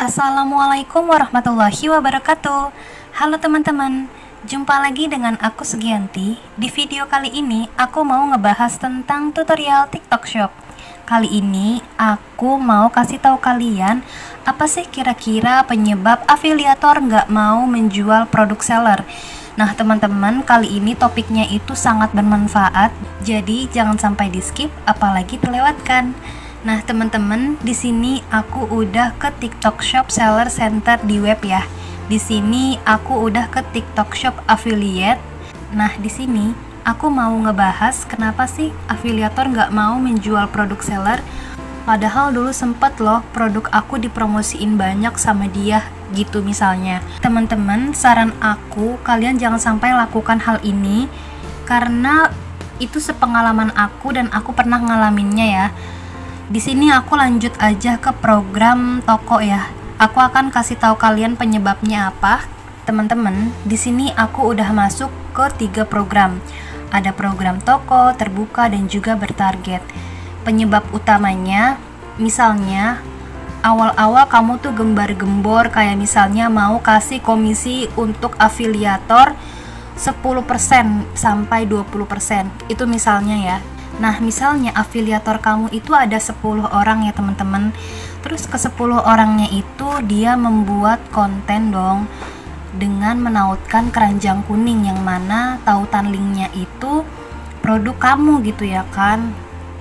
Assalamualaikum warahmatullahi wabarakatuh. Halo teman-teman, jumpa lagi dengan aku Sugianti. Di video kali ini aku mau ngebahas tentang tutorial TikTok Shop. Kali ini aku mau kasih tahu kalian apa sih kira-kira penyebab afiliator nggak mau menjual produk seller. Nah teman-teman, kali ini topiknya itu sangat bermanfaat, jadi jangan sampai di skip apalagi terlewatkan. Nah teman-teman, di sini aku udah ke TikTok Shop Seller Center di web ya. Di sini aku udah ke TikTok Shop Affiliate. Nah di sini aku mau ngebahas kenapa sih afiliator nggak mau menjual produk seller. Padahal dulu sempet loh produk aku dipromosiin banyak sama dia gitu misalnya. Teman-teman, saran aku kalian jangan sampai lakukan hal ini karena itu sepengalaman aku dan aku pernah ngalaminnya ya. Di sini aku lanjut aja ke program toko ya. Aku akan kasih tahu kalian penyebabnya apa. Teman-teman, di sini aku udah masuk ke 3 program. Ada program toko, terbuka, dan juga bertarget. Penyebab utamanya, misalnya awal-awal kamu tuh gembar-gembor kayak misalnya mau kasih komisi untuk afiliator 10% sampai 20%. Itu misalnya ya. Nah, misalnya afiliator kamu itu ada 10 orang ya teman-teman. Terus ke 10 orangnya itu dia membuat konten dong dengan menautkan keranjang kuning yang mana tautan linknya itu produk kamu gitu ya kan.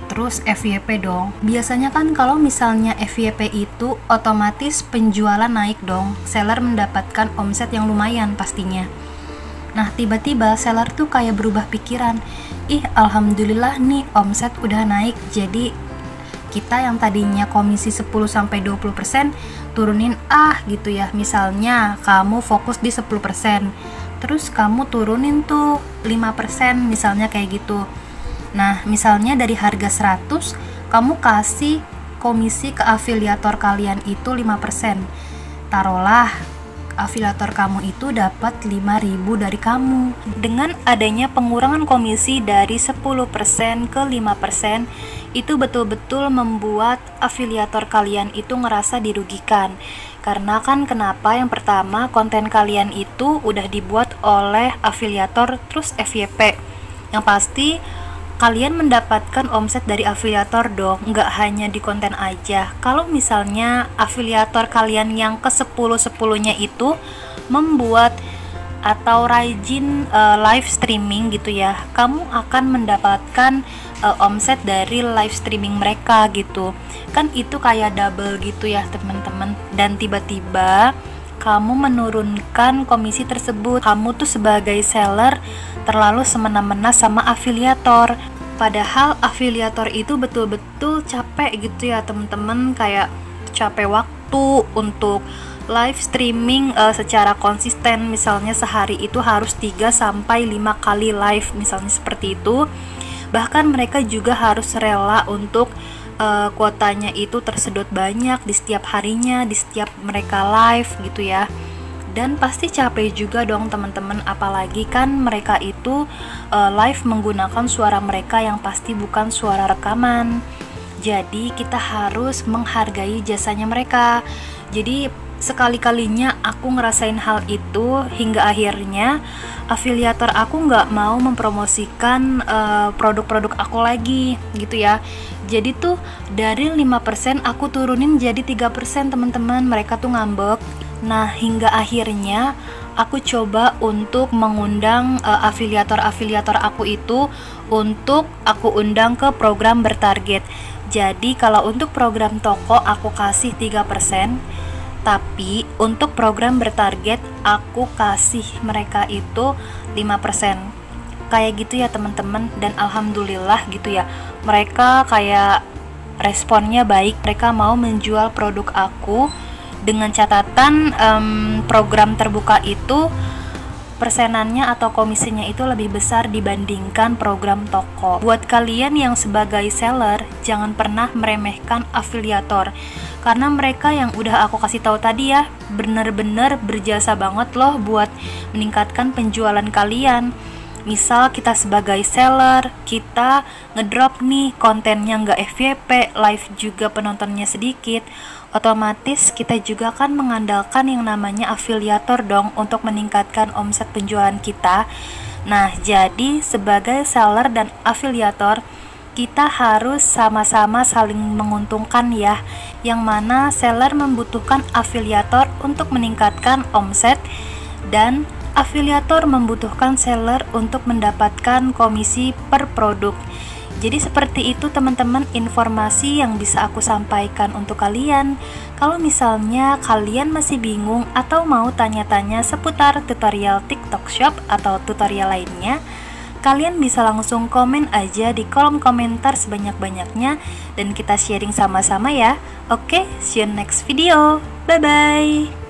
Terus FYP dong. Biasanya kan kalau misalnya FYP itu otomatis penjualan naik dong. Seller mendapatkan omset yang lumayan pastinya. Nah tiba-tiba seller tuh kayak berubah pikiran, alhamdulillah nih omset udah naik, jadi kita yang tadinya komisi 10-20% turunin gitu ya. Misalnya kamu fokus di 10%, terus kamu turunin tuh 5% misalnya kayak gitu. Nah misalnya dari harga 100 kamu kasih komisi ke afiliator kalian itu 5%. Taruhlah afiliator kamu itu dapat 5.000 dari kamu. Dengan adanya pengurangan komisi dari 10% ke 5%, itu betul-betul membuat afiliator kalian itu ngerasa dirugikan. Karena kan kenapa? Yang pertama, konten kalian itu udah dibuat oleh afiliator terus FYP. Yang pasti kalian mendapatkan omset dari afiliator dong, nggak hanya di konten aja. Kalau misalnya afiliator kalian yang ke 10-10-nya itu membuat atau rajin live streaming gitu ya, kamu akan mendapatkan omset dari live streaming mereka gitu. Kan itu kayak double gitu ya teman-teman. Dan tiba-tiba kamu menurunkan komisi tersebut. Kamu tuh sebagai seller terlalu semena-mena sama afiliator. Padahal afiliator itu betul-betul capek gitu ya teman-teman, kayak capek waktu untuk live streaming secara konsisten. Misalnya sehari itu harus 3-5 kali live misalnya seperti itu. Bahkan mereka juga harus rela untuk kuotanya itu tersedot banyak di setiap harinya, di setiap mereka live gitu ya. Dan pasti capek juga dong teman-teman, apalagi kan mereka itu live menggunakan suara mereka yang pasti bukan suara rekaman. Jadi kita harus menghargai jasanya mereka. Jadi sekali-kalinya aku ngerasain hal itu hingga akhirnya afiliator aku nggak mau mempromosikan produk-produk aku lagi gitu ya. Jadi tuh dari 5% aku turunin jadi 3% teman-teman. Mereka tuh ngambek. Nah hingga akhirnya aku coba untuk mengundang afiliator-afiliator aku itu untuk aku undang ke program bertarget. Jadi kalau untuk program toko aku kasih 3%, tapi untuk program bertarget aku kasih mereka itu 5%. Kayak gitu ya teman-teman. Dan alhamdulillah gitu ya, mereka kayak responnya baik. Mereka mau menjual produk aku dengan catatan program terbuka itu persenannya atau komisinya itu lebih besar dibandingkan program toko. Buat kalian yang sebagai seller, jangan pernah meremehkan afiliator, karena mereka yang udah aku kasih tahu tadi ya, bener-bener berjasa banget loh buat meningkatkan penjualan kalian. Misal kita sebagai seller, kita ngedrop nih kontennya nggak FYP, live juga penontonnya sedikit, otomatis kita juga kan mengandalkan yang namanya afiliator dong untuk meningkatkan omset penjualan kita. Nah, jadi sebagai seller dan afiliator, kita harus sama-sama saling menguntungkan ya, yang mana seller membutuhkan afiliator untuk meningkatkan omset dan afiliator membutuhkan seller untuk mendapatkan komisi per produk. Jadi seperti itu teman-teman informasi yang bisa aku sampaikan untuk kalian. Kalau misalnya kalian masih bingung atau mau tanya-tanya seputar tutorial TikTok Shop atau tutorial lainnya, kalian bisa langsung komen aja di kolom komentar sebanyak-banyaknya dan kita sharing sama-sama ya. Oke, see you next video. Bye-bye.